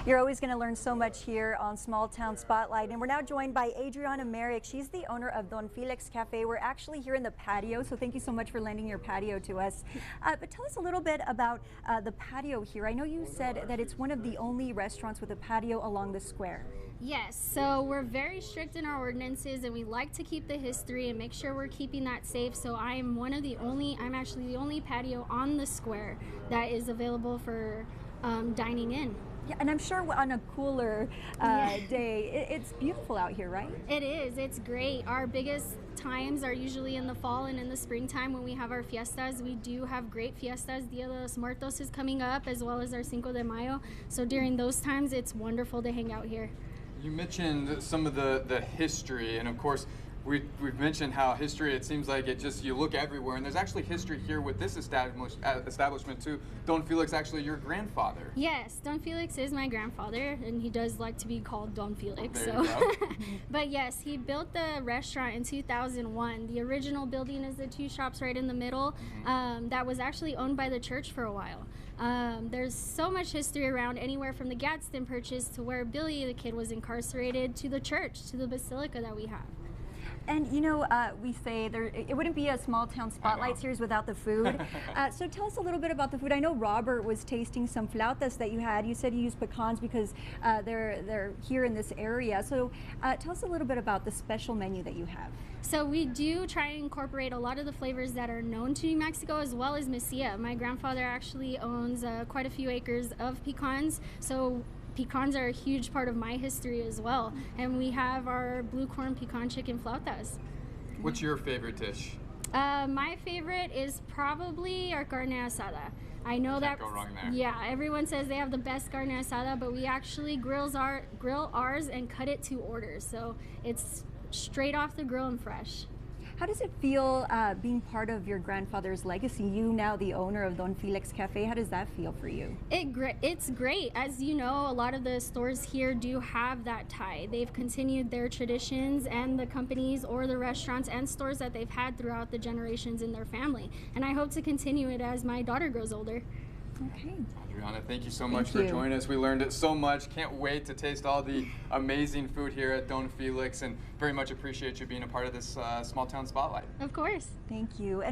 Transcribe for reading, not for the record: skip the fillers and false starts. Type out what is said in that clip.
You're always going to learn so much here on Small Town Spotlight. And we're now joined by Adriana Merrick. She's the owner of Don Felix Cafe. We're actually here in the patio, so thank you so much for lending your patio to us. But tell us a little bit about the patio here. I know you said that it's one of the only restaurants with a patio along the square. Yes, so we're very strict in our ordinances and we like to keep the history and make sure we're keeping that safe. So I'm actually the only patio on the square that is available for dining in. Yeah, and I'm sure on a cooler day, it's beautiful out here, right? It is. It's great. Our biggest times are usually in the fall and in the springtime when we have our fiestas. We do have great fiestas. Dia de los Muertos is coming up, as well as our Cinco de Mayo. So during those times, it's wonderful to hang out here. You mentioned some of the history, and of course, we've mentioned how history, it seems like you look everywhere, and there's actually history here with this establishment too. Don Felix, actually your grandfather. Yes, Don Felix is my grandfather, and he does like to be called Don Felix. There you go. But yes, he built the restaurant in 2001. The original building is the two shops right in the middle. That was actually owned by the church for a while. There's so much history around, anywhere from the Gadsden Purchase to where Billy the Kid was incarcerated, to the church, to the basilica that we have. And you know, we say it wouldn't be a Small Town Spotlight series without the food. So tell us a little bit about the food. I know Robert was tasting some flautas that you had. You said you use pecans because they're here in this area. So tell us a little bit about the special menu that you have. So we do try and incorporate a lot of the flavors that are known to New Mexico, as well as Mesilla. My grandfather actually owns quite a few acres of pecans. So pecans are a huge part of my history as well. And we have our blue corn pecan chicken flautas. What's your favorite dish? My favorite is probably our carne asada. I know that. Can't go wrong there. Yeah, everyone says they have the best carne asada, but we actually grill ours and cut it to order. So it's straight off the grill and fresh. How does it feel being part of your grandfather's legacy? You now the owner of Don Felix Cafe. How does that feel for you? It's great. As you know, a lot of the stores here do have that tie. They've continued their traditions and the companies or the restaurants and stores that they've had throughout the generations in their family. And I hope to continue it as my daughter grows older. Okay. Adriana, thank you so much for joining us. We learned it so much. Can't wait to taste all the amazing food here at Don Felix, and very much appreciate you being a part of this Small Town Spotlight. Of course. Thank you. And